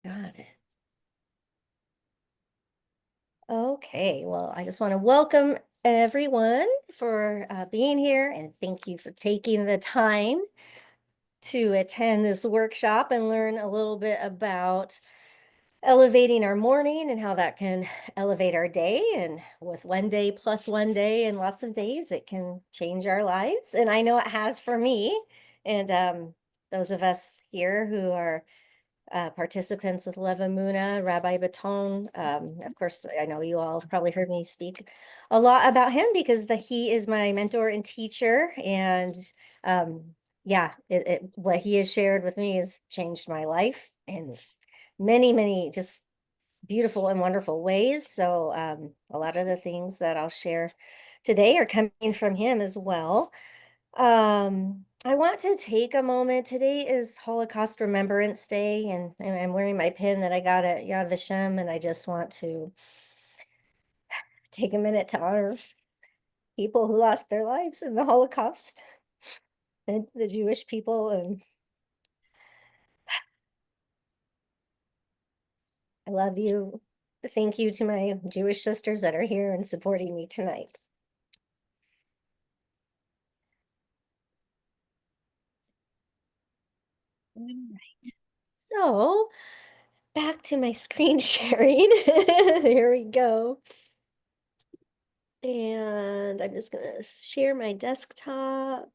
Got it. Okay, well, I just want to welcome everyone for being here and thank you for taking the time to attend this workshop and learn a little bit about elevating our morning and how that can elevate our day. And with one day plus one day and lots of days, it can change our lives. And I know it has for me. And those of us here who are participants with Leva Muna, Rabbi Baton. Of course, I know you all have probably heard me speak a lot about him because he is my mentor and teacher. And yeah, what he has shared with me has changed my life in many, many just beautiful and wonderful ways. So a lot of the things that I'll share today are coming from him as well. I want to take a moment. Today is Holocaust Remembrance Day, and I'm wearing my pin that I got at Yad Vashem, and I just want to take a minute to honor people who lost their lives in the Holocaust, and the Jewish people. And I love you. Thank you to my Jewish sisters that are here and supporting me tonight. All right. So back to my screen sharing. Here we go. And I'm just gonna share my desktop.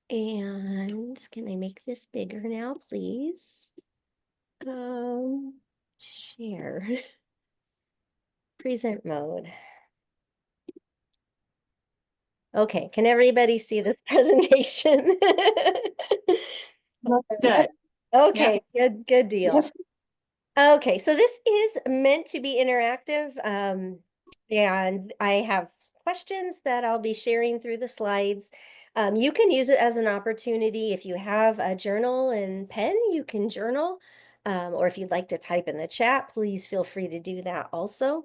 And can I make this bigger now, please? Share. Present mode. Okay, can everybody see this presentation? That's good. Yeah. Okay, good deal. Yes. Okay, so this is meant to be interactive. And I have questions that I'll be sharing through the slides. You can use it as an opportunity. If you have a journal and pen, you can journal. Or if you'd like to type in the chat, please feel free to do that also.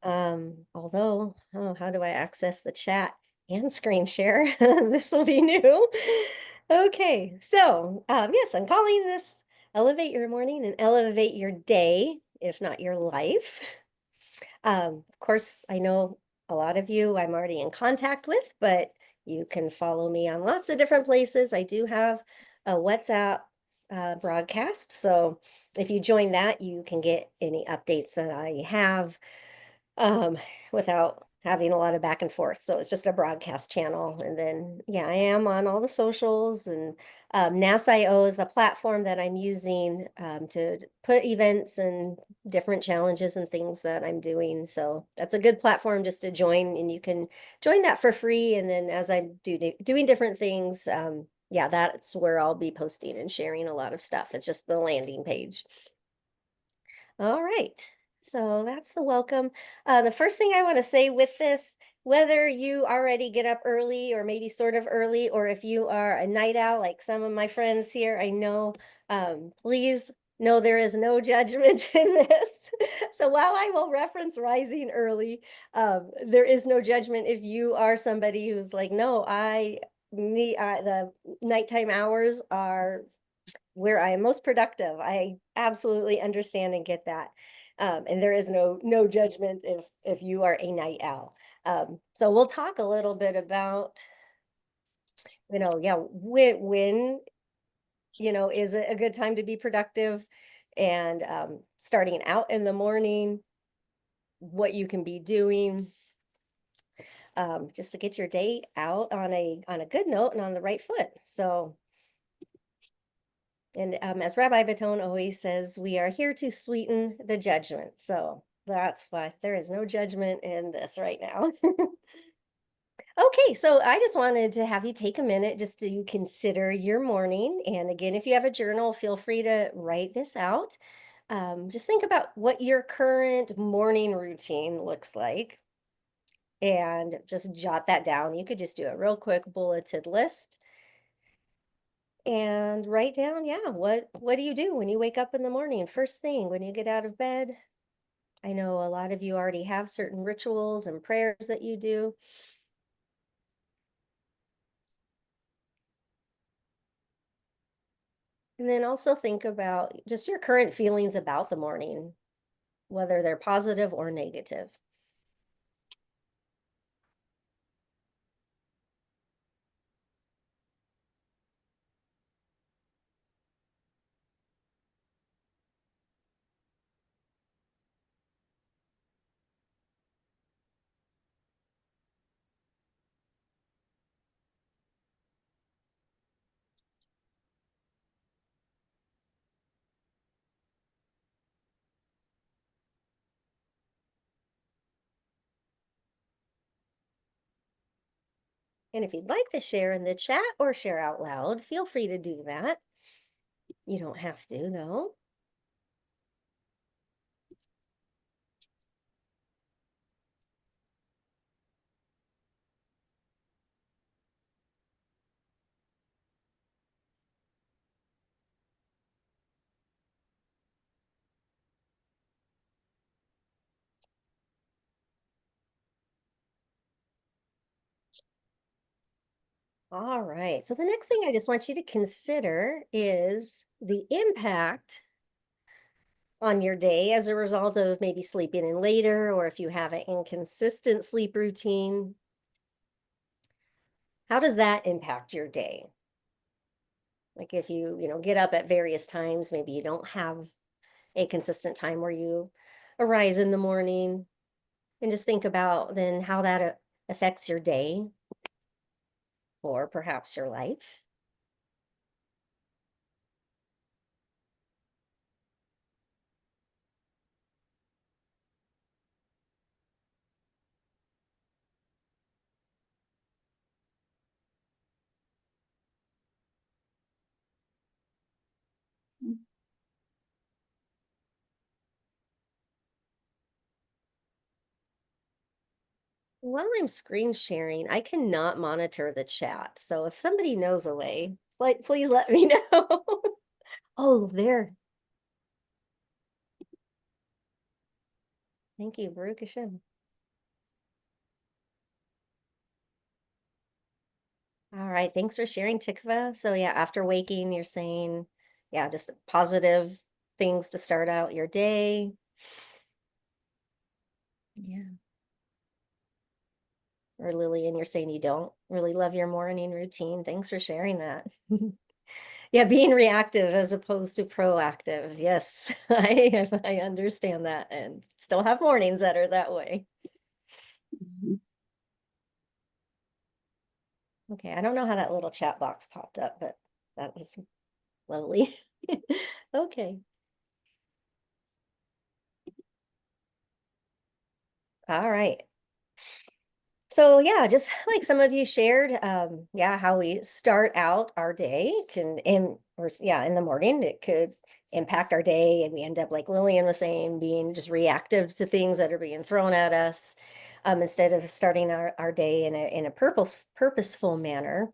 Although, oh, how do I access the chat and screen share? This will be new. Okay, so yes, I'm calling this Elevate Your Morning and Elevate Your Day, if not your life. Of course, I know a lot of you I'm already in contact with, but you can follow me on lots of different places. I do have a WhatsApp broadcast. So if you join that, you can get any updates that I have um, without having a lot of back and forth. So it's just a broadcast channel. And then, yeah, I am on all the socials, and NASIO is the platform that I'm using to put events and different challenges and things that I'm doing. So that's a good platform just to join, and you can join that for free. And then as I'm doing different things, yeah, that's where I'll be posting and sharing a lot of stuff. It's just the landing page. All right. So that's the welcome. The first thing I want to say with this, whether you already get up early or maybe sort of early, or if you are a night owl like some of my friends here, I know, please know there is no judgment in this. So while I will reference rising early, there is no judgment if you are somebody who's like, no, I need the nighttime hours are where I am most productive. I absolutely understand and get that. And there is no judgment if you are a night owl. So we'll talk a little bit about, yeah, when is it a good time to be productive, and starting out in the morning, what you can be doing just to get your day out on a good note and on the right foot. So and as Rabbi Baton always says, we are here to sweeten the judgment. So that's why there is no judgment in this right now. Okay, so I just wanted to have you take a minute just to consider your morning. And again, if you have a journal, feel free to write this out. Just think about what your current morning routine looks like and just jot that down. You could just do a real quick bulleted list and write down, yeah, what do you do when you wake up in the morning, first thing when you get out of bed? I know a lot of you already have certain rituals and prayers that you do. And then also think about just your current feelings about the morning, whether they're positive or negative. And if you'd like to share in the chat or share out loud, feel free to do that. You don't have to, though. All right. So the next thing I just want you to consider is the impact on your day as a result of maybe sleeping in later, or if you have an inconsistent sleep routine. How does that impact your day? Like if you get up at various times, maybe you don't have a consistent time where you arise in the morning, and just think about then how that affects your day or perhaps your life. While I'm screen sharing, I cannot monitor the chat. So if somebody knows a way, please let me know. Oh, there. Thank you, Baruch Hashem. All right, thanks for sharing, Tikva. So yeah, after waking, you're saying, yeah, just positive things to start out your day. Yeah. Or Lillian, you're saying you don't really love your morning routine. Thanks for sharing that. Yeah, being reactive as opposed to proactive. Yes, I understand that, and still have mornings that are that way. Okay, I don't know how that little chat box popped up, but that was lovely. Okay. All right. So yeah, just like some of you shared, yeah, how we start out our day can in the morning it could impact our day, and we end up, like Lillian was saying, being just reactive to things that are being thrown at us, instead of starting our day in a purposeful manner.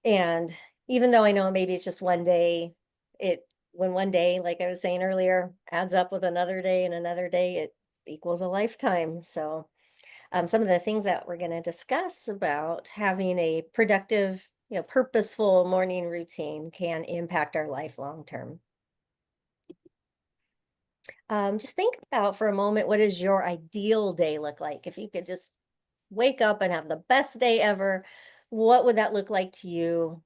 And even though I know maybe it's just one day, it when one day, like I was saying earlier, adds up with another day and another day, it equals a lifetime. So some of the things that we're going to discuss about having a productive, purposeful morning routine can impact our life long term. Just think about for a moment, what does your ideal day look like? If you could just wake up and have the best day ever, what would that look like to you?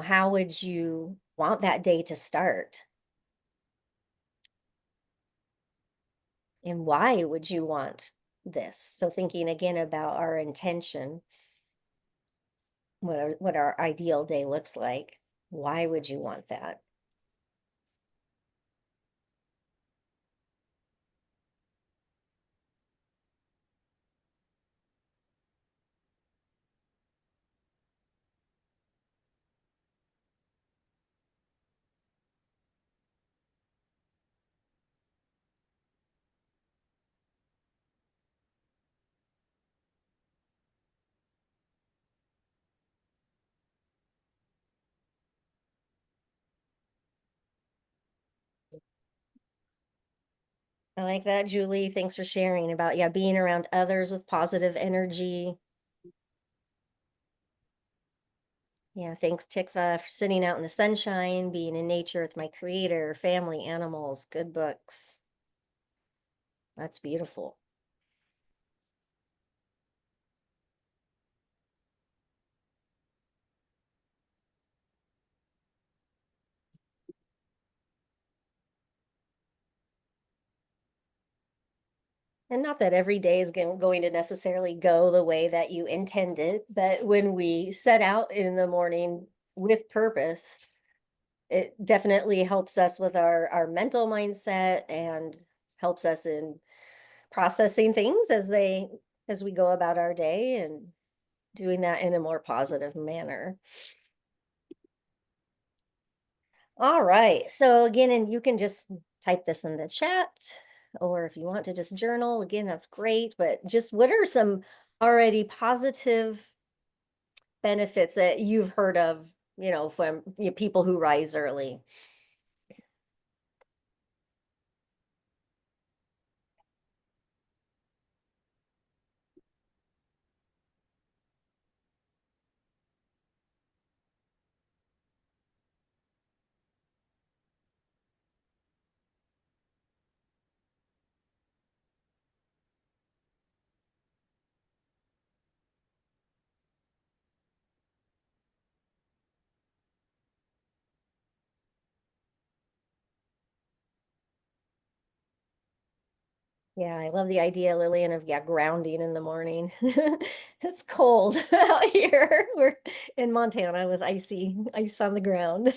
How would you want that day to start? And why would you want this? So thinking again about our intention, what our ideal day looks like. Why would you want that? I like that, Julie. Thanks for sharing about, yeah, being around others with positive energy. Yeah, thanks, Tikva, for sitting out in the sunshine, being in nature with my creator, family, animals, good books. That's beautiful. And not that every day is going to necessarily go the way that you intended, but when we set out in the morning with purpose, it definitely helps us with our mental mindset and helps us in processing things as we go about our day and doing that in a more positive manner. All right. So again, and you can just type this in the chat, or if you want to just journal, again, that's great. But just what are some already positive benefits that you've heard of, from people who rise early? Yeah, I love the idea, Lillian, of grounding in the morning. It's cold out here. We're in Montana with ice on the ground.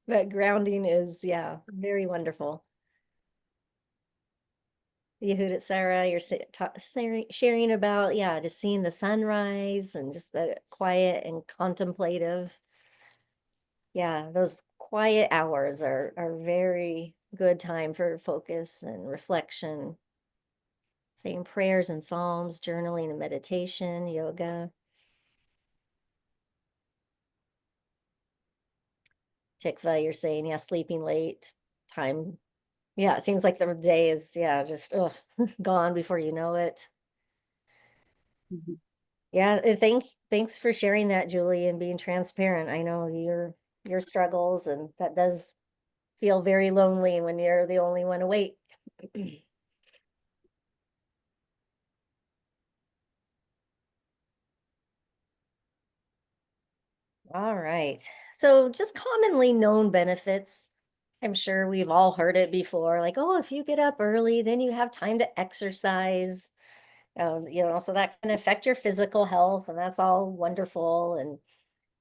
But grounding is, yeah, very wonderful. Yehudit Sarah, you're sharing about, yeah, just seeing the sunrise and just the quiet and contemplative. Yeah, those quiet hours are very good time for focus and reflection. Saying prayers and psalms, journaling and meditation, yoga. Tikva, you're saying, yeah, sleeping late, time. Yeah, it seems like the day is, yeah, just gone before you know it. Mhm. Yeah, and thanks for sharing that, Julie, and being transparent. I know your struggles, and that does feel very lonely when you're the only one awake. All right. So just commonly known benefits. I'm sure we've all heard it before, like, oh, if you get up early, then you have time to exercise. So that can affect your physical health, and that's all wonderful. And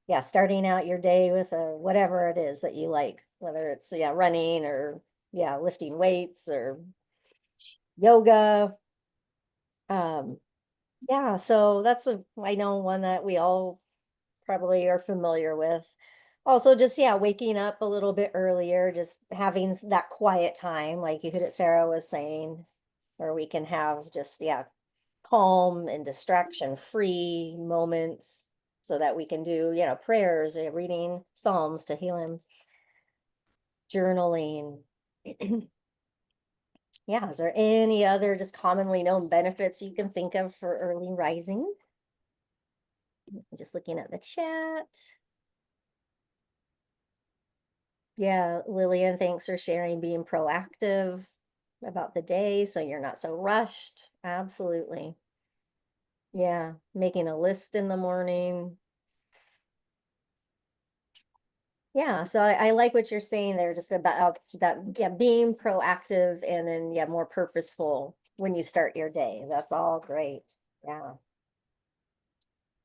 yeah, starting out your day with whatever it is that you like, whether it's running or lifting weights or yoga. Um, yeah, so that's I know one that we all probably are familiar with. Also, just waking up a little bit earlier, just having that quiet time, like you could Sarah was saying, where we can have just calm and distraction free moments so that we can do, prayers, reading Psalms to heal him, journaling. Yeah, is there any other just commonly known benefits you can think of for early rising? Just looking at the chat. Yeah, Lillian, thanks for sharing being proactive about the day so you're not so rushed. Absolutely. Yeah, making a list in the morning. Yeah, so I like what you're saying there, just about that, being proactive and then, more purposeful when you start your day. That's all great. Yeah.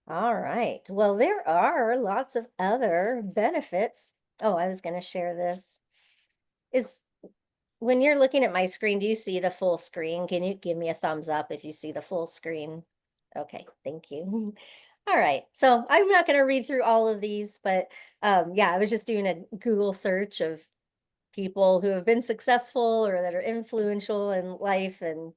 All right. Well, there are lots of other benefits. Oh, I was going to share this. Is when you're looking at my screen, do you see the full screen? Can you give me a thumbs up if you see the full screen? Okay, thank you. All right, so I'm not going to read through all of these, but I was just doing a Google search of people who have been successful or that are influential in life and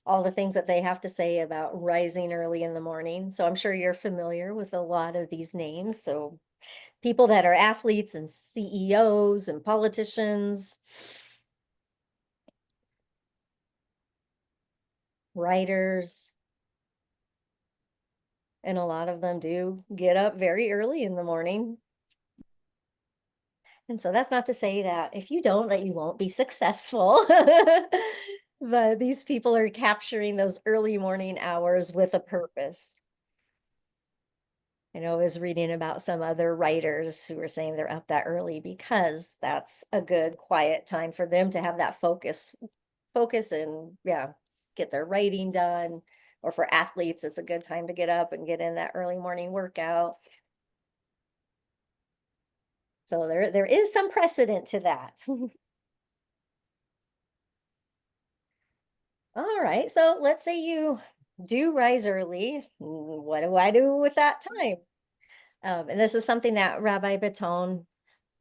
all the things that they have to say about rising early in the morning. So I'm sure you're familiar with a lot of these names. So people that are athletes and CEOs and politicians, writers, And a lot of them do get up very early in the morning. And so that's not to say that if you don't, that you won't be successful. But these people are capturing those early morning hours with a purpose. I know I was reading about some other writers who were saying they're up that early because that's a good quiet time for them to have that focus and yeah, get their writing done. Or for athletes, it's a good time to get up and get in that early morning workout. So there is some precedent to that. All right. So let's say you do rise early. What do I do with that time? And this is something that Rabbi Baton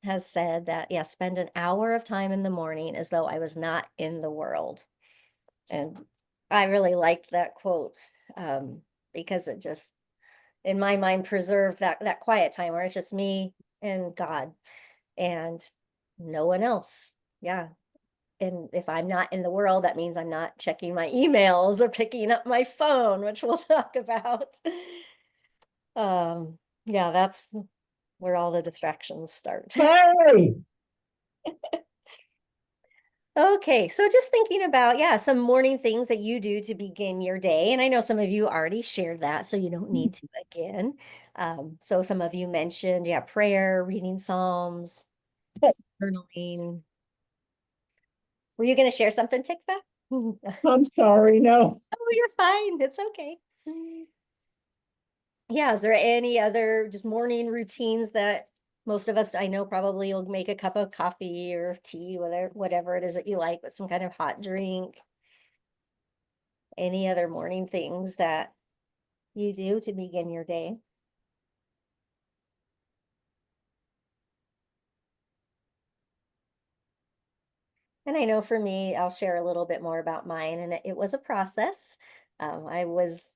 has said that, yeah, spend an hour of time in the morning as though I was not in the world. And I really liked that quote because it just, in my mind, preserved that quiet time where it's just me and God and no one else. Yeah. And if I'm not in the world, that means I'm not checking my emails or picking up my phone, which we'll talk about. Yeah, that's where all the distractions start. Hey, Okay, so just thinking about, yeah, some morning things that you do to begin your day. And I know some of you already shared that, so you don't need to again. So some of you mentioned, yeah, prayer, reading Psalms, journaling. Were you going to share something, Tikva? I'm sorry. No, Oh, you're fine. It's okay. Yeah, is there any other just morning routines that most of us I know probably will make a cup of coffee or tea, whatever it is that you like, but some kind of hot drink. Any other morning things that you do to begin your day? And I know for me, I'll share a little bit more about mine, and it was a process. I was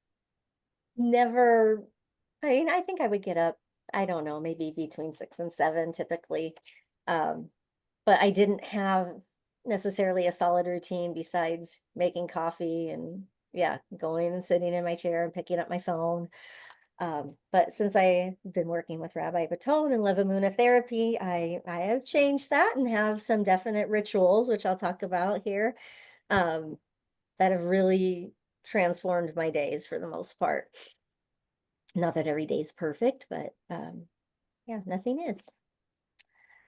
never, I mean, I think I would get up, I don't know, maybe between 6 and 7 typically. Um, but I didn't have necessarily a solid routine besides making coffee and yeah, going and sitting in my chair and picking up my phone. But since I've been working with Rabbi Baton and Levamuna therapy, I have changed that and have some definite rituals, which I'll talk about here, um, that have really transformed my days for the most part. Not that every day is perfect, but yeah, nothing is.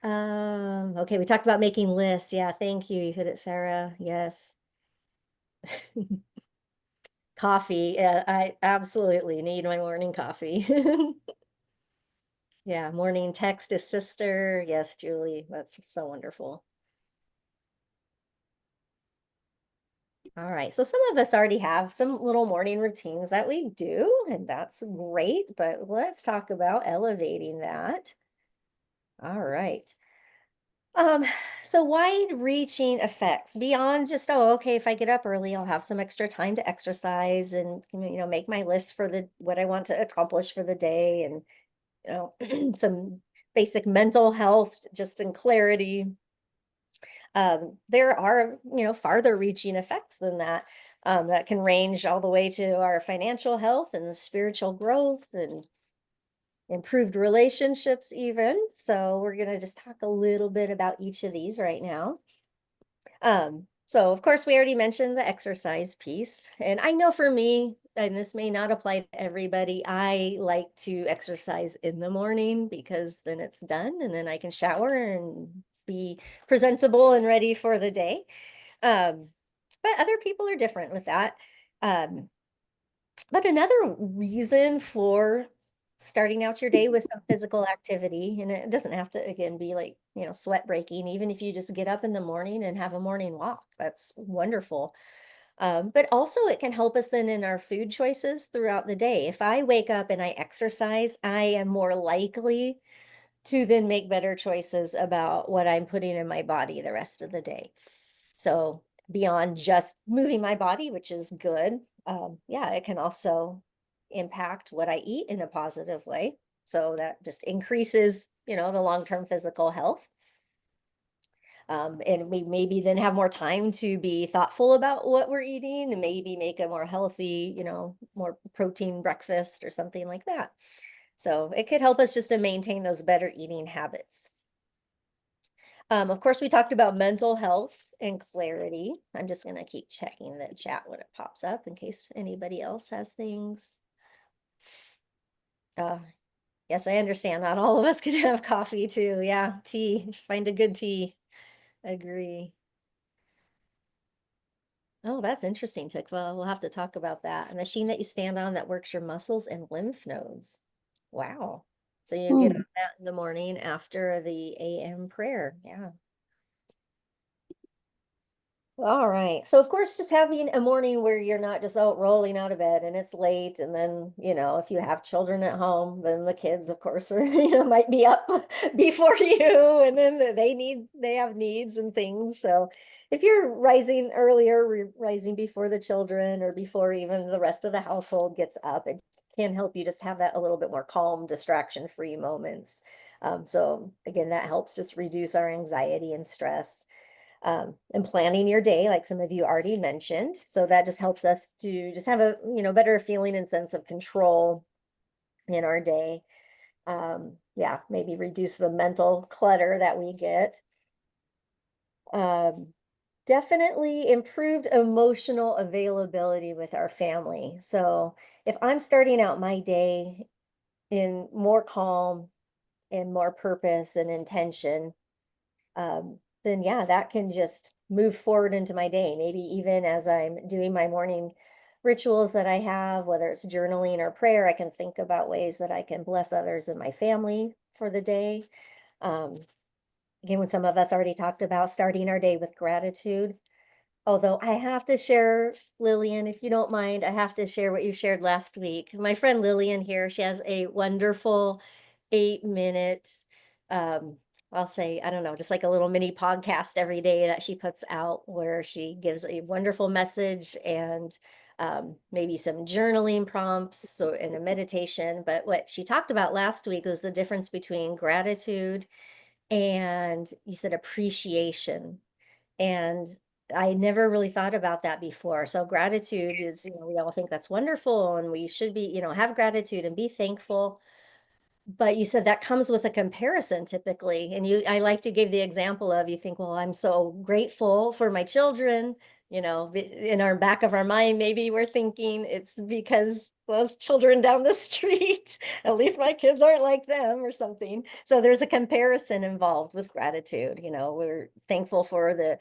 Okay, we talked about making lists. Yeah, thank you. You hit it, Sarah. Yes. Coffee. I absolutely need my morning coffee. Yeah, morning text to sister. Yes, Julie. That's so wonderful. All right. So some of us already have some little morning routines that we do, and that's great, but let's talk about elevating that. All right. Um, so wide-reaching effects beyond just, oh, okay, if I get up early, I'll have some extra time to exercise and, make my list for what I want to accomplish for the day and, some basic mental health, just in clarity. There are, farther reaching effects than that, that can range all the way to our financial health and the spiritual growth and improved relationships even. So we're going to just talk a little bit about each of these right now. So of course we already mentioned the exercise piece. And I know for me, and this may not apply to everybody, I like to exercise in the morning because then it's done and then I can shower and be presentable and ready for the day. Um, but other people are different with that. Um, but another reason for starting out your day with some physical activity, and it doesn't have to, again, be like, sweat breaking, even if you just get up in the morning and have a morning walk, that's wonderful. But also, it can help us then in our food choices throughout the day. If I wake up and I exercise, I am more likely to then make better choices about what I'm putting in my body the rest of the day. So beyond just moving my body, which is good, yeah, it can also impact what I eat in a positive way. So that just increases, the long-term physical health. And we maybe then have more time to be thoughtful about what we're eating and maybe make a more healthy, more protein breakfast or something like that. So it could help us just to maintain those better eating habits. Of course, we talked about mental health and clarity. I'm just going to keep checking the chat when it pops up in case anybody else has things. Uh, yes, I understand. Not all of us can have coffee too. Yeah, tea. Find a good tea. Agree. Oh, that's interesting, Tikva. We'll have to talk about that. A machine that you stand on that works your muscles and lymph nodes. Wow. So you get Hmm. on that in the morning after the AM prayer. Yeah. All right. So of course, just having a morning where you're not just out rolling out of bed and it's late. And then, if you have children at home, then the kids, of course, are, might be up before you, and then they have needs and things. So if you're rising earlier, rising before the children or before even the rest of the household gets up, it can help you just have that a little bit more calm, distraction-free moments. So again, that helps just reduce our anxiety and stress, and planning your day, like some of you already mentioned. So that just helps us to just have a, better feeling and sense of control in our day. Yeah, maybe reduce the mental clutter that we get. Um, Definitely improved emotional availability with our family. So if I'm starting out my day in more calm and more purpose and intention, then yeah, that can just move forward into my day. Maybe even as I'm doing my morning rituals that I have, whether it's journaling or prayer, I can think about ways that I can bless others in my family for the day. Um, Again, when some of us already talked about starting our day with gratitude. Although I have to share, Lillian, if you don't mind, I have to share what you shared last week. My friend Lillian here, she has a wonderful 8 minute, um, I'll say, I don't know, just like a little mini podcast every day that she puts out where she gives a wonderful message and maybe some journaling prompts so and a meditation. But what she talked about last week was the difference between gratitude and you said appreciation. And I never really thought about that before. So gratitude is, we all think that's wonderful and we should be, have gratitude and be thankful. But you said that comes with a comparison typically. And I like to give the example of you think, well, I'm so grateful for my children. In our back of our mind, maybe we're thinking it's because those children down the street, at least my kids aren't like them or something. So there's a comparison involved with gratitude. We're thankful for the,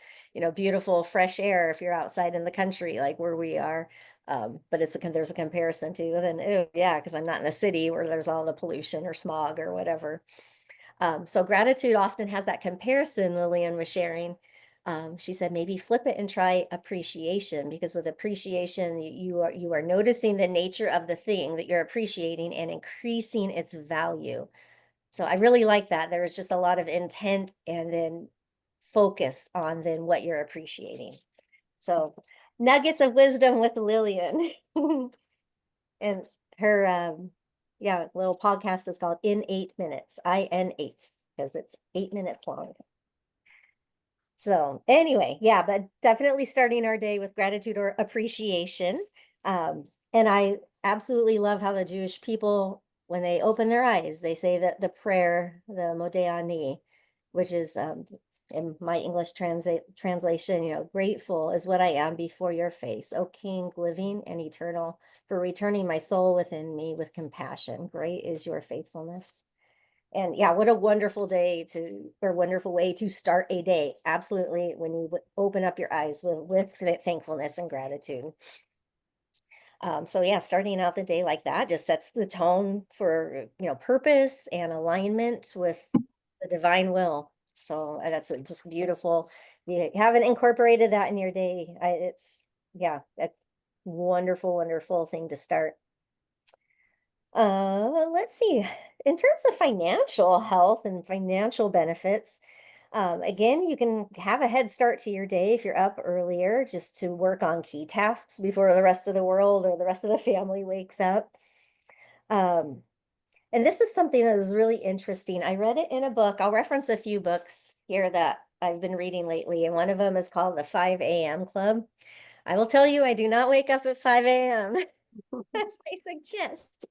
beautiful fresh air if you're outside in the country, like where we are. But there's a comparison to then, oh yeah, because I'm not in the city where there's all the pollution or smog or whatever. So gratitude often has that comparison. Lillian was sharing. She said maybe flip it and try appreciation, because with appreciation you are noticing the nature of the thing that you're appreciating and increasing its value. So I really like that. There was just a lot of intent and then focus on then what you're appreciating. So nuggets of wisdom with Lillian. And her yeah, little podcast is called In 8 Minutes, IN8, because it's 8 minutes long. So anyway, yeah, but definitely starting our day with gratitude or appreciation. And I absolutely love how the Jewish people, when they open their eyes, they say that the prayer, the Modeh Ani, which is in my English translation, grateful is what I am before your face, O King, living and eternal, for returning my soul within me with compassion. Great is your faithfulness. And yeah, what a wonderful or wonderful way to start a day. Absolutely, when you open up your eyes with thankfulness and gratitude. So yeah, starting out the day like that just sets the tone for, purpose and alignment with the divine will. So that's just beautiful. You haven't incorporated that in your day. It's yeah, a wonderful, wonderful thing to start. Let's see. In terms of financial health and financial benefits, again, you can have a head start to your day if you're up earlier, just to work on key tasks before the rest of the world or the rest of the family wakes up. Um, and this is something that is really interesting. I read it in a book. I'll reference a few books here that I've been reading lately, and one of them is called the 5 a.m. Club. I will tell you, I do not wake up at 5 a.m. as they suggest.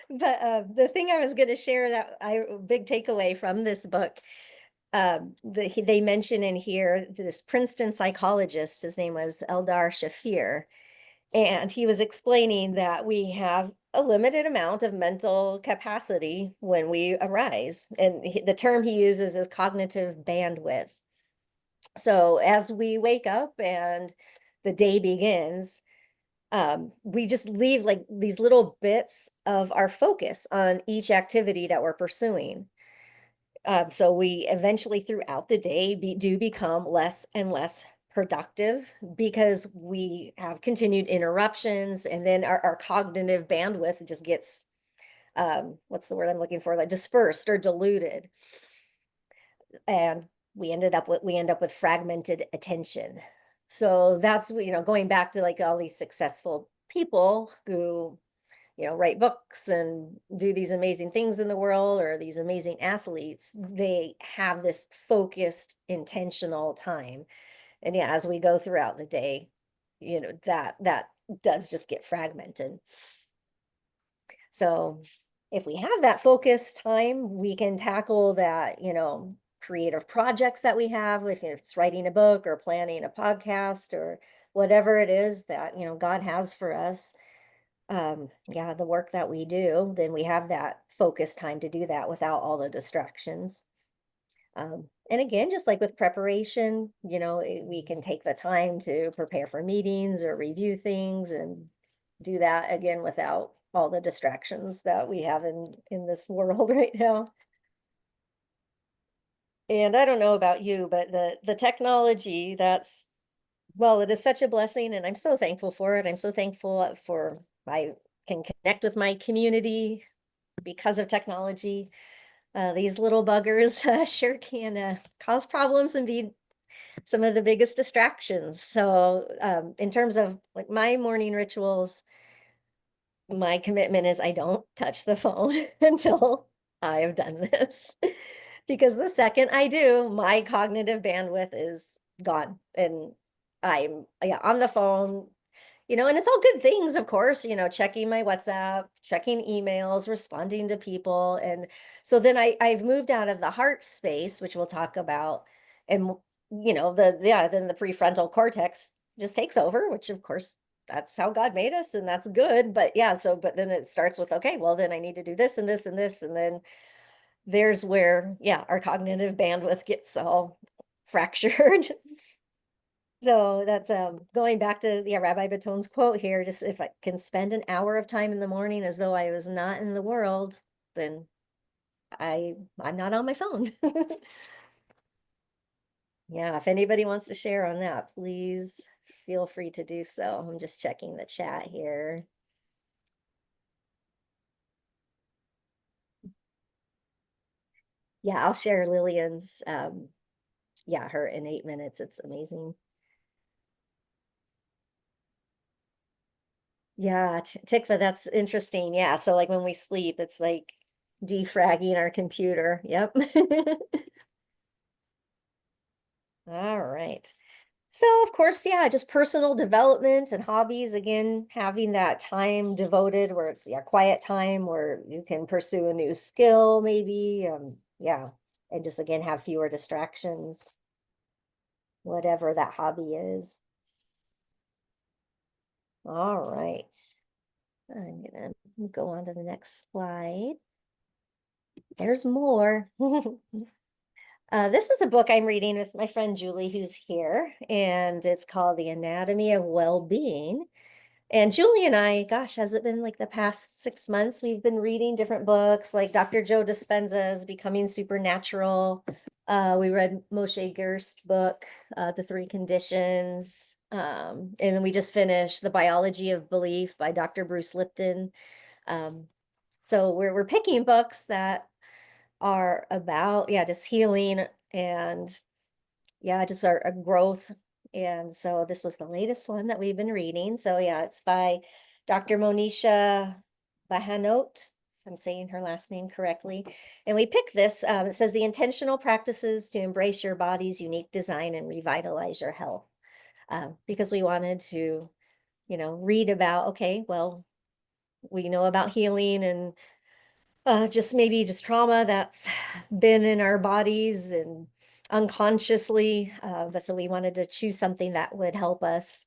But the thing I was going to share that big takeaway from this book, they mention in here this Princeton psychologist, his name was Eldar Shafir, and he was explaining that we have a limited amount of mental capacity when we arise. And the term he uses is cognitive bandwidth. So as we wake up and the day begins, we just leave like these little bits of our focus on each activity that we're pursuing. So we eventually throughout the day do become less and less productive because we have continued interruptions, and then our cognitive bandwidth just gets what's the word I'm looking for, like dispersed or diluted. And we end up with fragmented attention. So that's, going back to like all these successful people who write books and do these amazing things in the world, or these amazing athletes, they have this focused, intentional time. And yeah, as we go throughout the day, that does just get fragmented. So if we have that focused time, we can tackle that, creative projects that we have, if it's writing a book or planning a podcast or whatever it is that, God has for us. Yeah, the work that we do, then we have that focused time to do that without all the distractions. And again, just like with preparation, we can take the time to prepare for meetings or review things and do that again without all the distractions that we have in this world right now. And I don't know about you, but the technology, well, it is such a blessing, and I'm so thankful for it. I'm so thankful for I can connect with my community because of technology. These little buggers sure can cause problems and be some of the biggest distractions. So, in terms of like my morning rituals, my commitment is I don't touch the phone until I have done this. Because the second I do, my cognitive bandwidth is gone. And I'm, yeah, on the phone, and it's all good things, of course, checking my WhatsApp, checking emails, responding to people. And so then I've moved out of the heart space, which we'll talk about. And, then the prefrontal cortex just takes over, which of course that's how God made us, and that's good. But yeah, but then it starts with, okay, well, then I need to do this and this and this. And then there's where, yeah, our cognitive bandwidth gets all fractured. So that's going back to, yeah, Rabbi Batone's quote here, just if I can spend an hour of time in the morning as though I was not in the world, then I'm not on my phone. Yeah, if anybody wants to share on that, please feel free to do so. I'm just checking the chat here. Yeah, I'll share Lillian's, yeah, her in 8 minutes. It's amazing. Yeah, Tikva, that's interesting. Yeah, so like when we sleep, it's like defragging our computer. Yep. All right. So, of course, yeah, just personal development and hobbies. Again, having that time devoted where it's, yeah, quiet time where you can pursue a new skill, maybe. Yeah, and just again have fewer distractions, whatever that hobby is. All right. I'm gonna go on to the next slide. There's more. This is a book I'm reading with my friend Julie, who's here, and it's called The Anatomy of Well-Being. And Julie and I, gosh, has it been like the past 6 months? We've been reading different books like Dr. Joe Dispenza's Becoming Supernatural. We read Moshe Gerst's book, The Three Conditions. And then we just finished The Biology of Belief by Dr. Bruce Lipton. So we're picking books that are about, yeah, just healing and, yeah, just our growth. And so this was the latest one that we've been reading. So yeah, it's by Dr. Monisha Bahanot. I'm saying her last name correctly. And we picked this. It says the intentional practices to embrace your body's unique design and revitalize your health. Because we wanted to, read about, okay, well, we know about healing and just maybe just trauma that's been in our bodies and unconsciously. But so we wanted to choose something that would help us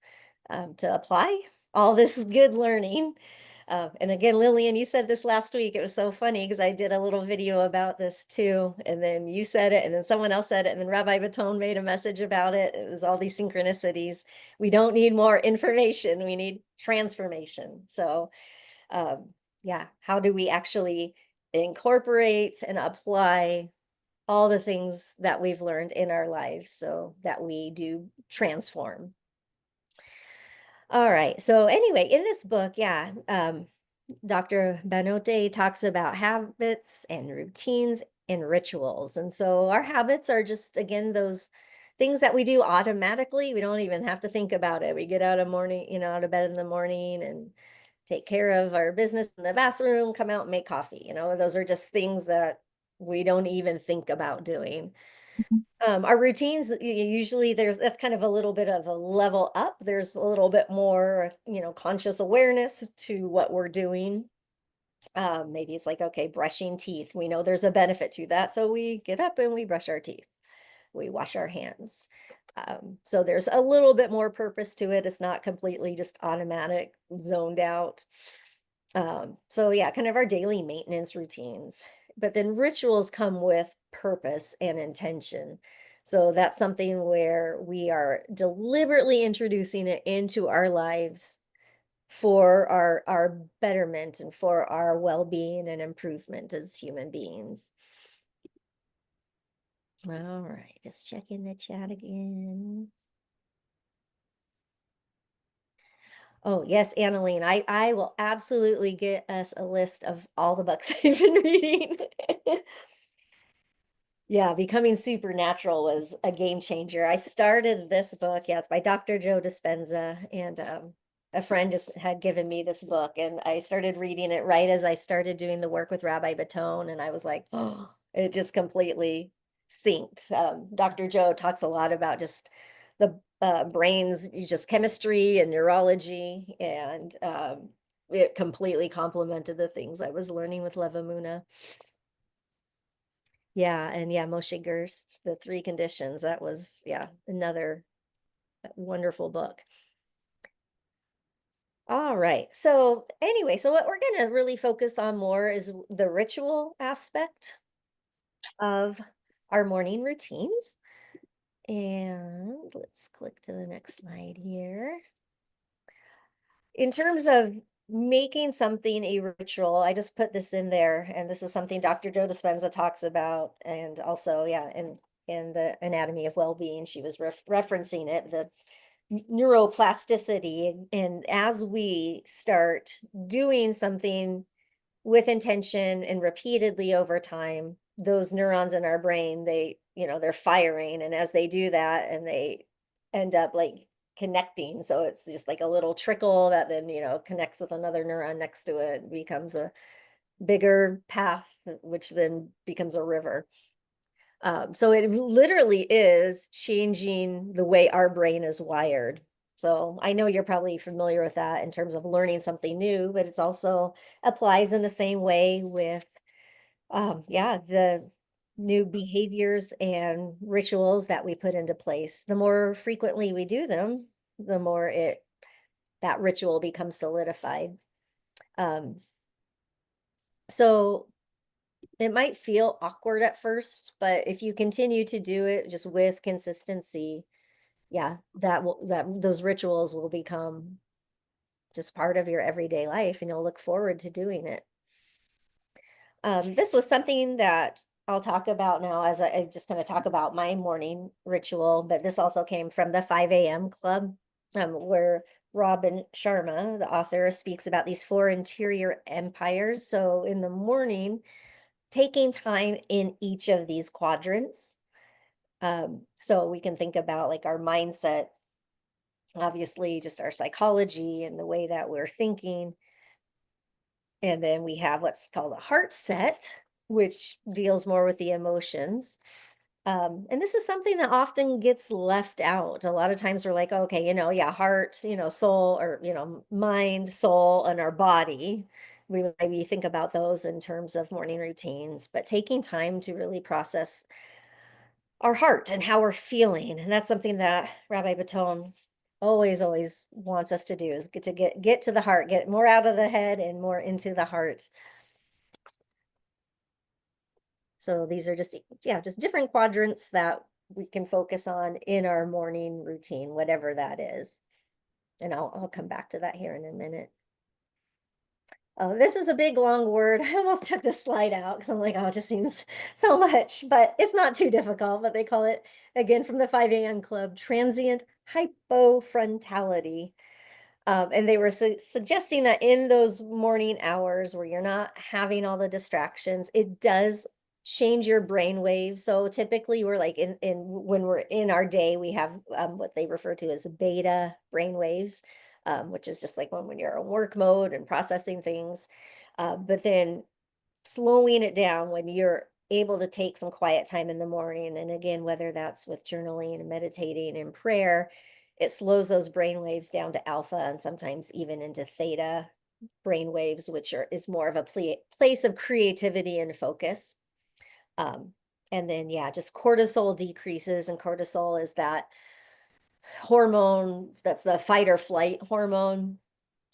to apply all this good learning. And again, Lillian, you said this last week. It was so funny because I did a little video about this too. And then you said it, and then someone else said it, and then Rabbi Baton made a message about it. It was all these synchronicities. We don't need more information, we need transformation. So, yeah, how do we actually incorporate and apply all the things that we've learned in our lives so that we do transform? All right. So anyway, in this book, yeah, Dr. Banote talks about habits and routines and rituals. And so our habits are just, again, those things that we do automatically. We don't even have to think about it. We get out of morning, out of bed in the morning and take care of our business in the bathroom, come out and make coffee. Those are just things that we don't even think about doing. Our routines, usually that's kind of a little bit of a level up. There's a little bit more, conscious awareness to what we're doing. Maybe it's like, okay, brushing teeth. We know there's a benefit to that. So we get up and we brush our teeth. We wash our hands. So there's a little bit more purpose to it. It's not completely just automatic, zoned out. So yeah, kind of our daily maintenance routines. But then rituals come with purpose and intention. So that's something where we are deliberately introducing it into our lives for our betterment and for our well-being and improvement as human beings. All right, just checking the chat again. Oh, yes, Annalene, I will absolutely get us a list of all the books I've been reading. Yeah, Becoming Supernatural was a game changer. I started this book, yeah, it's by Dr. Joe Dispenza, and a friend just had given me this book, and I started reading it right as I started doing the work with Rabbi Baton, and I was like, oh, it just completely synced. Dr. Joe talks a lot about just the brain's just chemistry and neurology, and it completely complemented the things I was learning with Levamuna. Yeah, and yeah, Moshe Gerst, The Three Conditions. That was, yeah, another wonderful book. All right. So anyway, so what we're going to really focus on more is the ritual aspect of our morning routines. And let's click to the next slide here. In terms of making something a ritual, I just put this in there, and this is something Dr. Joe Dispenza talks about, and also, yeah, in the Anatomy of Well-being, she was referencing it, the neuroplasticity, and as we start doing something with intention and repeatedly over time, those neurons in our brain, they're firing. And as they do that, and they end up like connecting. So it's just like a little trickle that then, connects with another neuron next to it, becomes a bigger path, which then becomes a river. So it literally is changing the way our brain is wired. So I know you're probably familiar with that in terms of learning something new, but it's also applies in the same way with, yeah, the new behaviors and rituals that we put into place. The more frequently we do them, the more that ritual becomes solidified. Um, so it might feel awkward at first, but if you continue to do it just with consistency, yeah, that those rituals will become just part of your everyday life, and you'll look forward to doing it. This was something that I'll talk about now as I'm just going to talk about my morning ritual, but this also came from the 5 a.m. club, where Robin Sharma, the author, speaks about these four interior empires. So in the morning, taking time in each of these quadrants. So we can think about like our mindset, obviously, just our psychology and the way that we're thinking. And then we have what's called a heart set, which deals more with the emotions. And this is something that often gets left out. A lot of times we're like, okay, yeah, heart, soul, or, mind, soul, and our body. We would maybe think about those in terms of morning routines, but taking time to really process our heart and how we're feeling. And that's something that Rabbi Baton always wants us to do, is get to the heart, get more out of the head and more into the heart. So these are just, yeah, just different quadrants that we can focus on in our morning routine, whatever that is. And I'll come back to that here in a minute. Oh, this is a big long word. I almost took this slide out because I'm like, oh, it just seems so much, but it's not too difficult. But they call it, again, from the 5 a.m. club, transient hypofrontality. And they were suggesting that in those morning hours where you're not having all the distractions, it does change your brain waves. So typically we're like in when we're in our day, we have what they refer to as beta brain waves, which is just like when you're in work mode and processing things. But then slowing it down when you're able to take some quiet time in the morning. And again, whether that's with journaling and meditating and prayer, it slows those brain waves down to alpha and sometimes even into theta brain waves, which is more of a place of creativity and focus. Um, and then, yeah, just cortisol decreases. And cortisol is that hormone that's the fight or flight hormone.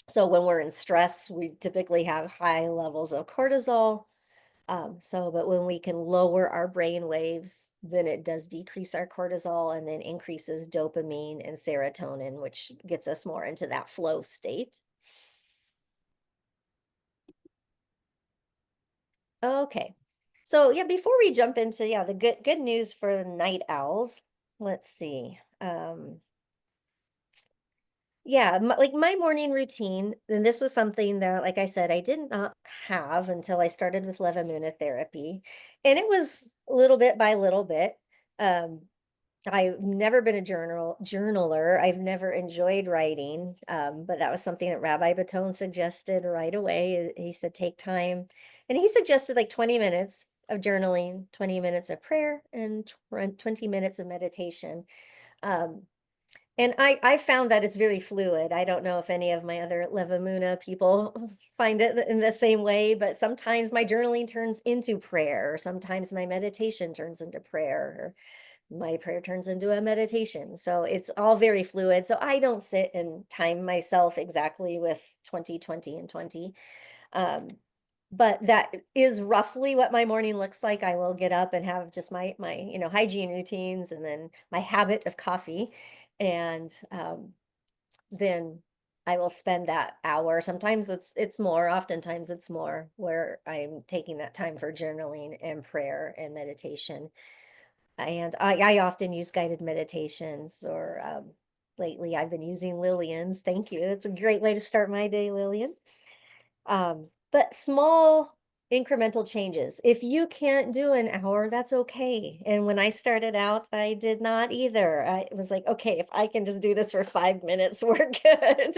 So when we're in stress, we typically have high levels of cortisol. But when we can lower our brain waves, then it does decrease our cortisol and then increases dopamine and serotonin, which gets us more into that flow state. Okay. So yeah, before we jump into, yeah, the good news for the night owls, let's see. Yeah, like my morning routine, and this was something that, like I said, I did not have until I started with Levamuna therapy. And it was little bit by little bit. Um, I've never been a journaler. I've never enjoyed writing. But that was something that Rabbi Baton suggested right away. He said, take time. And he suggested like 20 minutes of journaling, 20 minutes of prayer, and 20 minutes of meditation. Um, and I found that it's very fluid. I don't know if any of my other Levamuna people find it in the same way, but sometimes my journaling turns into prayer, or sometimes my meditation turns into prayer, or my prayer turns into a meditation. So it's all very fluid. So I don't sit and time myself exactly with 20, 20, and 20. Um, but that is roughly what my morning looks like. I will get up and have just my hygiene routines, and then my habit of coffee, and then I will spend that hour. Sometimes it's more, oftentimes it's more, where I'm taking that time for journaling and prayer and meditation. And I often use guided meditations, or lately I've been using Lillian's. Thank you. It's a great way to start my day, Lillian. But small incremental changes. If you can't do an hour, that's okay. And when I started out, I did not either. I was like, okay, if I can just do this for 5 minutes, we're good.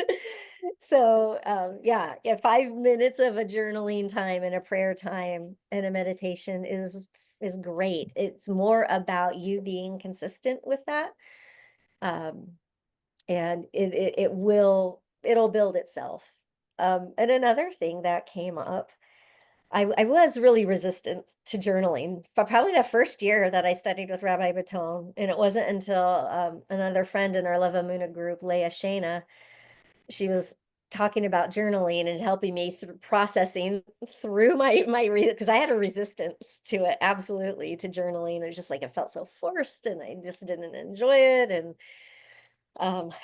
So, yeah, 5 minutes of a journaling time and a prayer time and a meditation is great. It's more about you being consistent with that. Um, and it'll build itself. And another thing that came up, I was really resistant to journaling for probably the first year that I studied with Rabbi Baton. And it wasn't until another friend in our Leva Muna group, Leah Shana, she was talking about journaling and helping me through processing through my because I had a resistance to it, absolutely, to journaling. It was just like it felt so forced and I just didn't enjoy it. And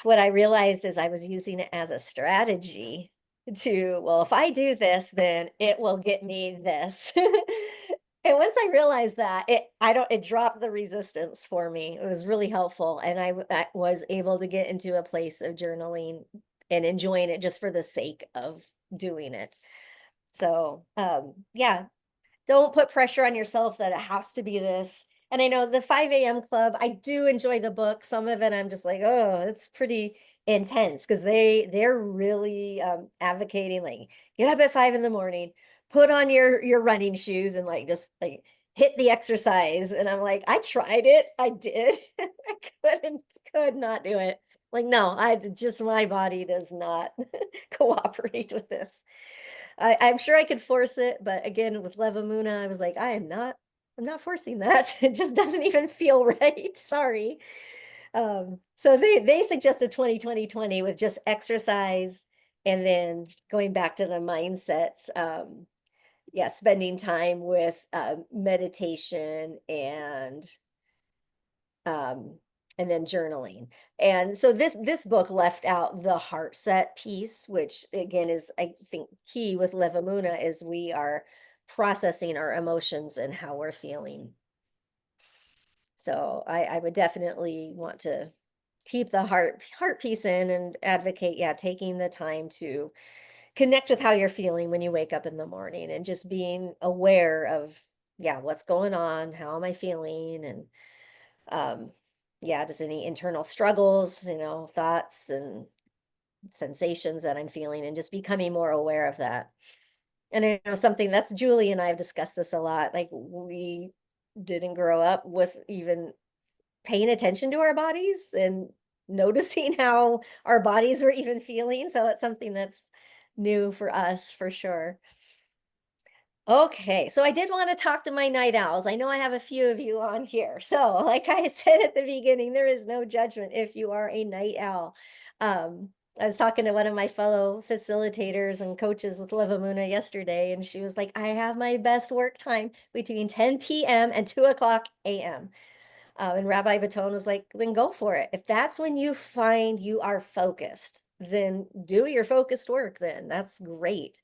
what I realized is I was using it as a strategy to, well, if I do this, then it will get me this. And once I realized that, it dropped the resistance for me. It was really helpful. And I was able to get into a place of journaling and enjoying it just for the sake of doing it. So, yeah, don't put pressure on yourself that it has to be this. And I know the 5 a.m. club, I do enjoy the book. Some of it I'm just like, oh, it's pretty intense because they're really advocating like get up at 5 in the morning, put on your running shoes and like just like hit the exercise. And I'm like, I tried it. I did. I could not do it. Like, no, I just my body does not cooperate with this. I'm sure I could force it, but again, with Levamuna, I was like, I'm not forcing that. It just doesn't even feel right. Sorry. So they suggested 20 with just exercise and then going back to the mindsets. Yeah, spending time with meditation um and then journaling. And so this book left out the heart set piece, which again is I think key with Levamuna is we are processing our emotions and how we're feeling. So I would definitely want to keep the heart piece in and advocate, yeah, taking the time to connect with how you're feeling when you wake up in the morning and just being aware of, yeah, what's going on, how am I feeling, and um, yeah, just any internal struggles, thoughts and sensations that I'm feeling, and just becoming more aware of that. And I know something that's Julie and I have discussed this a lot. Like we didn't grow up with even paying attention to our bodies and noticing how our bodies were even feeling. So it's something that's new for us for sure. Okay, so I did want to talk to my night owls. I know I have a few of you on here. So, like I said at the beginning, there is no judgment if you are a night owl. I was talking to one of my fellow facilitators and coaches with Livamuna yesterday, and she was like, I have my best work time between 10 p.m. and 2 o'clock a.m. And Rabbi Baton was like, then go for it. If that's when you find you are focused, then do your focused work, then that's great.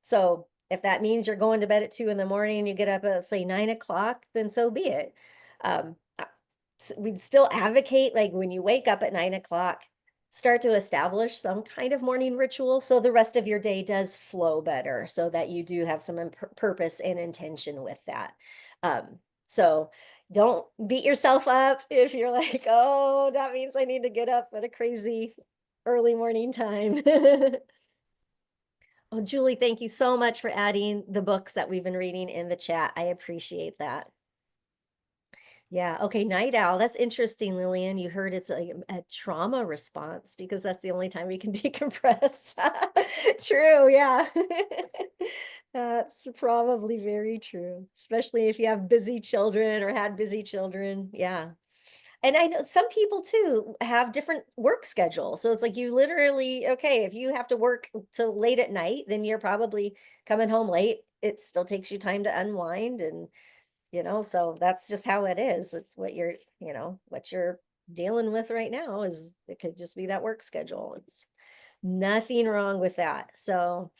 So if that means you're going to bed at 2 in the morning and you get up at, let's say, 9 o'clock, then so be it. We'd still advocate like when you wake up at 9 o'clock, start to establish some kind of morning ritual so the rest of your day does flow better, so that you do have some purpose and intention with that. So don't beat yourself up if you're like, oh, that means I need to get up at a crazy early morning time. Oh, Julie, thank you so much for adding the books that we've been reading in the chat. I appreciate that. Yeah. Okay. Night owl. That's interesting, Lillian. You heard it's a trauma response because that's the only time we can decompress. True. Yeah. That's probably very true, especially if you have busy children or had busy children. Yeah. And I know some people too have different work schedules. So it's like you literally, okay, if you have to work till late at night, then you're probably coming home late. It still takes you time to unwind and, so that's just how it is. It's what you're dealing with right now is it could just be that work schedule. It's nothing wrong with that. So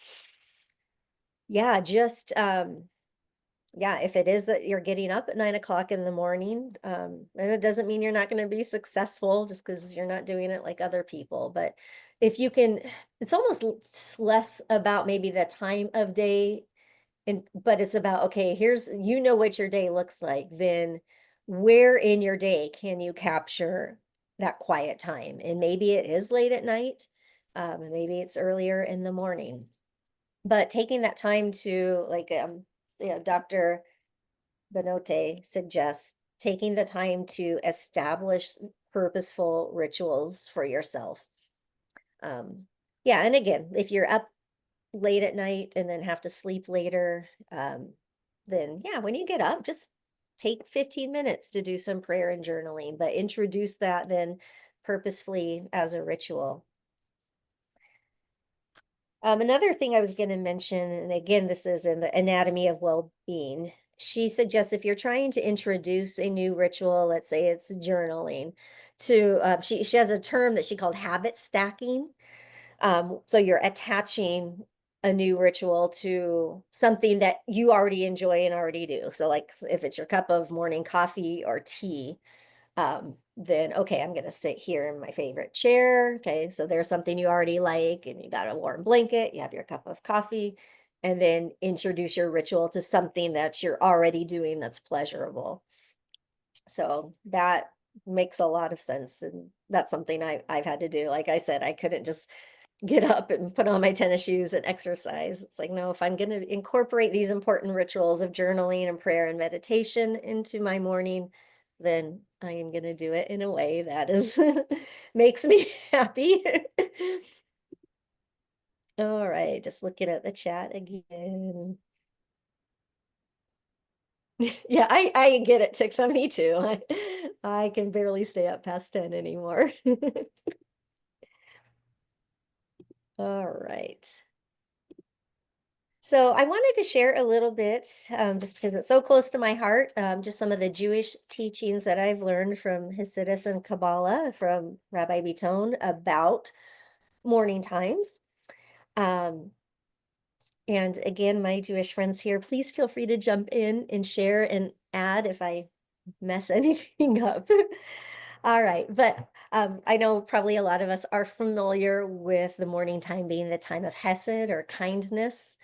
yeah, just yeah, if it is that you're getting up at 9 o'clock in the morning, and it doesn't mean you're not going to be successful just because you're not doing it like other people. But if you can, it's almost less about maybe the time of day, but it's about, okay, here's, what your day looks like. Then where in your day can you capture that quiet time? And maybe it is late at night, and maybe it's earlier in the morning. But taking that time to like, Dr. Benote suggests taking the time to establish purposeful rituals for yourself. Yeah, and again, if you're up late at night and then have to sleep later, then yeah, when you get up, just take 15 minutes to do some prayer and journaling, but introduce that then purposefully as a ritual. Another thing I was going to mention, and again, this is in the anatomy of well-being. She suggests if you're trying to introduce a new ritual, let's say it's journaling, she has a term that she called habit stacking. So you're attaching a new ritual to something that you already enjoy and already do. So like if it's your cup of morning coffee or tea, then okay, I'm gonna sit here in my favorite chair. Okay, so there's something you already like, and you got a warm blanket, you have your cup of coffee, and then introduce your ritual to something that you're already doing that's pleasurable. So that makes a lot of sense, and that's something I've had to do. Like I said, I couldn't just get up and put on my tennis shoes and exercise. It's like, no, if I'm going to incorporate these important rituals of journaling and prayer and meditation into my morning, then I am going to do it in a way that is makes me happy. All right, just looking at the chat again. Yeah, I get it. Took from me too. I can barely stay up past 10 anymore. All right. So I wanted to share a little bit, just because it's so close to my heart, just some of the Jewish teachings that I've learned from Chassidus and Kabbalah from Rabbi Bitton about morning times. Um, and again, my Jewish friends here, please feel free to jump in and share and add if I mess anything up. All right, but I know probably a lot of us are familiar with the morning time being the time of Hesed or kindness.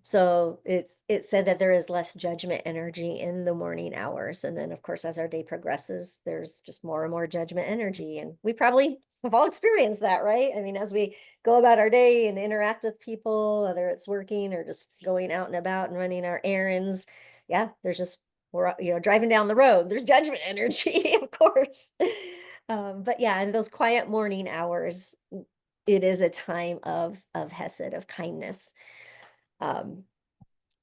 So it's said that there is less judgment energy in the morning hours. And then of course, as our day progresses, there's just more and more judgment energy. And we probably have all experienced that, right? I mean, as we go about our day and interact with people, whether it's working or just going out and about and running our errands, yeah, there's just we're driving down the road. There's judgment energy, of course. But yeah, in those quiet morning hours, it is a time of Hesed, of kindness. Um,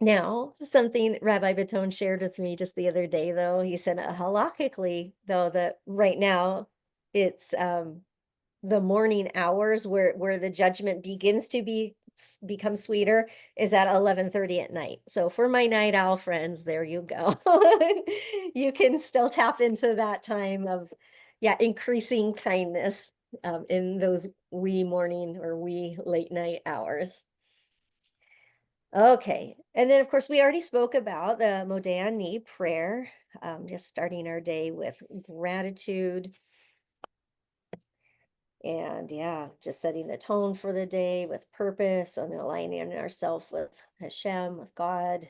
Now, something Rabbi Baton shared with me just the other day, though, he said halakhically, though, that right now it's the morning hours where the judgment begins to become sweeter is at 11:30 at night. So for my night owl friends, there you go. You can still tap into that time of, yeah, increasing kindness in those wee morning or wee late night hours. Okay. And then, of course, we already spoke about the Modeh prayer, just starting our day with gratitude. And yeah, just setting the tone for the day with purpose and aligning ourselves with Hashem, with God.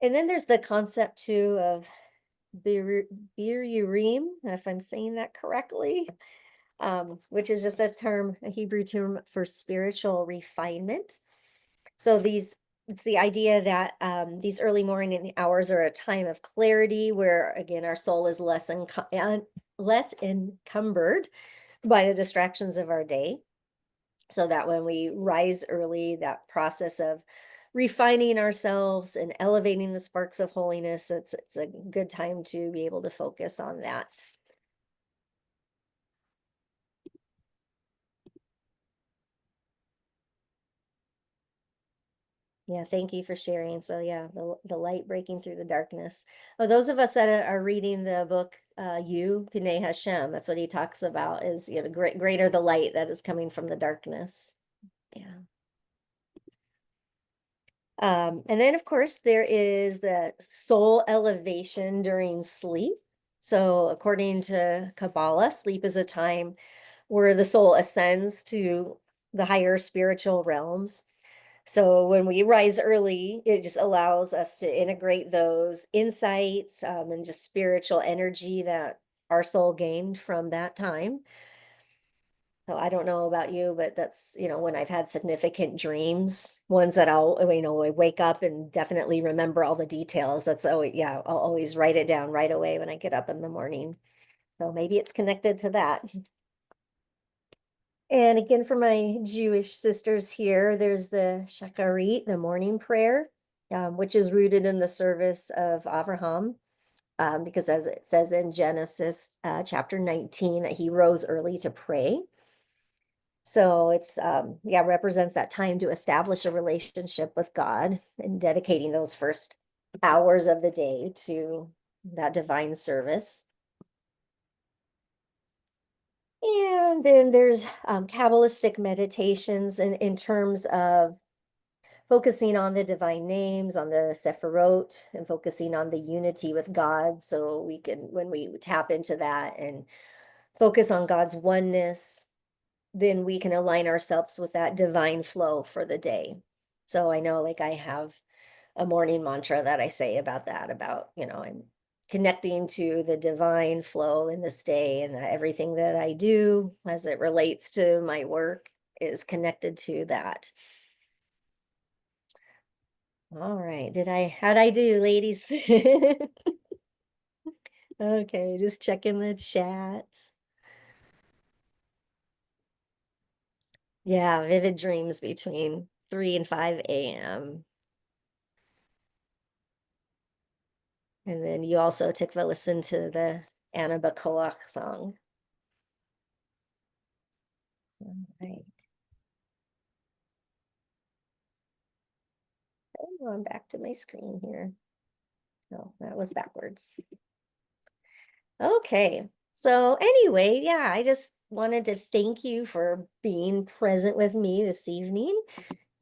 And then there's the concept too of Bir Urim, if I'm saying that correctly, which is just a Hebrew term for spiritual refinement. So it's the idea that these early morning hours are a time of clarity where, again, our soul is less encumbered by the distractions of our day. So that when we rise early, that process of refining ourselves and elevating the sparks of holiness, it's a good time to be able to focus on that. Yeah, thank you for sharing. So yeah, the light breaking through the darkness. Oh, those of us that are reading the book, You, Pnei Hashem, that's what he talks about is, greater the light that is coming from the darkness. Yeah. And then of course there is the soul elevation during sleep. So according to Kabbalah, sleep is a time where the soul ascends to the higher spiritual realms. So when we rise early, it just allows us to integrate those insights and just spiritual energy that our soul gained from that time. So I don't know about you, but that's, when I've had significant dreams, ones that I wake up and definitely remember all the details. That's, oh yeah, I'll always write it down right away when I get up in the morning. So maybe it's connected to that. And again, for my Jewish sisters here, there's the Shacharit, the morning prayer, which is rooted in the service of Abraham, because as it says in Genesis chapter 19, that he rose early to pray. So it's, yeah, represents that time to establish a relationship with God and dedicating those first hours of the day to that divine service. And then there's Kabbalistic meditations in terms of focusing on the divine names, on the Sephirot, and focusing on the unity with God. So we can, when we tap into that and focus on God's oneness, then we can align ourselves with that divine flow for the day. So I know like I have a morning mantra that I say about that, about, I'm connecting to the divine flow in this day, and that everything that I do as it relates to my work is connected to that. All right. How'd I do, ladies? Okay, just checking the chat. Yeah, vivid dreams between 3 and 5 a.m. And then you also took a listen to the Anna Bacoach song. All right. I'm back to my screen here. No, that was backwards. Okay. So anyway, yeah, I just wanted to thank you for being present with me this evening.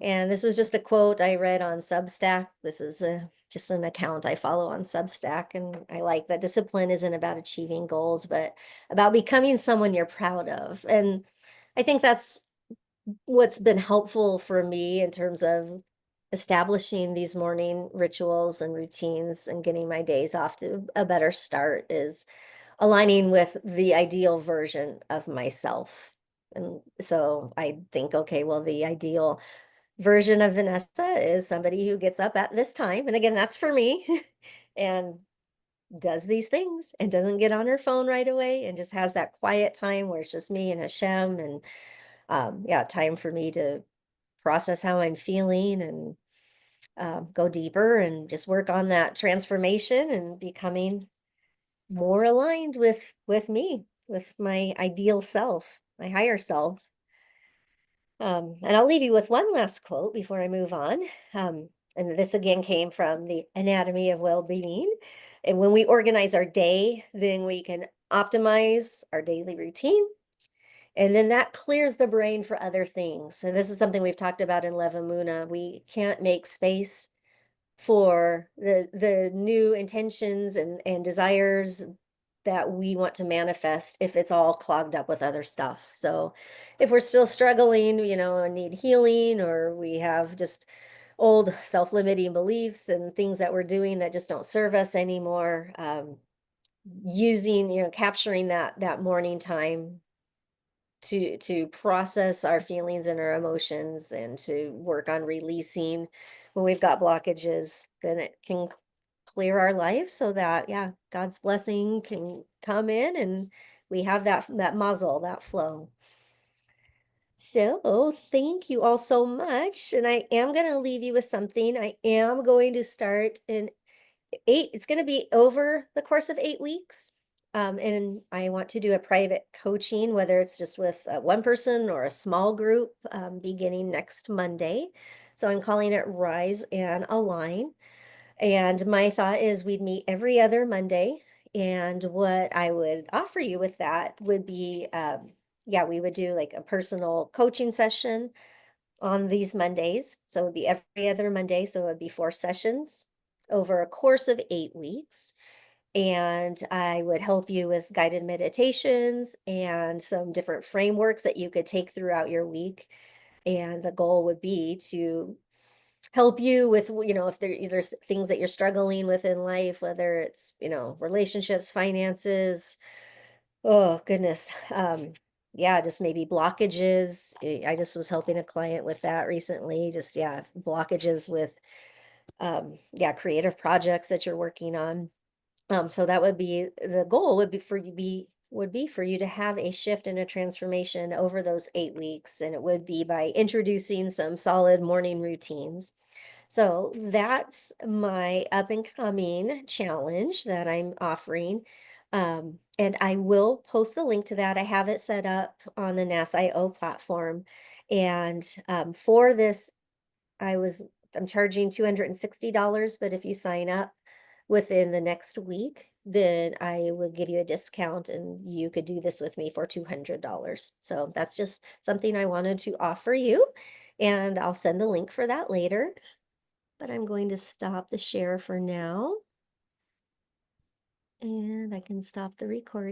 And this is just a quote I read on Substack. This is just an account I follow on Substack. And I like that discipline isn't about achieving goals, but about becoming someone you're proud of. And I think that's what's been helpful for me in terms of establishing these morning rituals and routines and getting my days off to a better start is aligning with the ideal version of myself. And so I think, okay, well, the ideal version of Vanessa is somebody who gets up at this time. And again, that's for me and does these things and doesn't get on her phone right away and just has that quiet time where it's just me and Hashem, and yeah, time for me to process how I'm feeling and go deeper and just work on that transformation and becoming more aligned with me, with my ideal self, my higher self. And I'll leave you with one last quote before I move on. And this again came from the Anatomy of Well-Being. And when we organize our day, then we can optimize our daily routine. And then that clears the brain for other things. And this is something we've talked about in Levamuna. We can't make space for the new intentions and desires that we want to manifest if it's all clogged up with other stuff. So if we're still struggling, and need healing, or we have just old self-limiting beliefs and things that we're doing that just don't serve us anymore, using, capturing that morning time to process our feelings and our emotions and to work on releasing when we've got blockages, then it can clear our life so that, yeah, God's blessing can come in and we have that muzzle, that flow. So thank you all so much. And I am going to leave you with something. I am going to start it's going to be over the course of 8 weeks. And I want to do a private coaching, whether it's just with one person or a small group, beginning next Monday. So I'm calling it Rise and Align. And my thought is we'd meet every other Monday. And what I would offer you with that would be, yeah, we would do like a personal coaching session on these Mondays. So it would be every other Monday. So it would be 4 sessions over a course of 8 weeks. And I would help you with guided meditations and some different frameworks that you could take throughout your week. And the goal would be to help you with, if there's things that you're struggling with in life, whether it's, relationships, finances, oh goodness. Yeah, just maybe blockages. I just was helping a client with that recently. Just, yeah, blockages with, yeah, creative projects that you're working on. So that would be the goal would be for you to have a shift and a transformation over those 8 weeks. And it would be by introducing some solid morning routines. So that's my up and coming challenge that I'm offering. And I will post the link to that. I have it set up on the NAS.io platform. And for this, I'm charging $260, but if you sign up within the next week, then I will give you a discount and you could do this with me for $200. So that's just something I wanted to offer you. And I'll send the link for that later. But I'm going to stop the share for now. And I can stop the recording.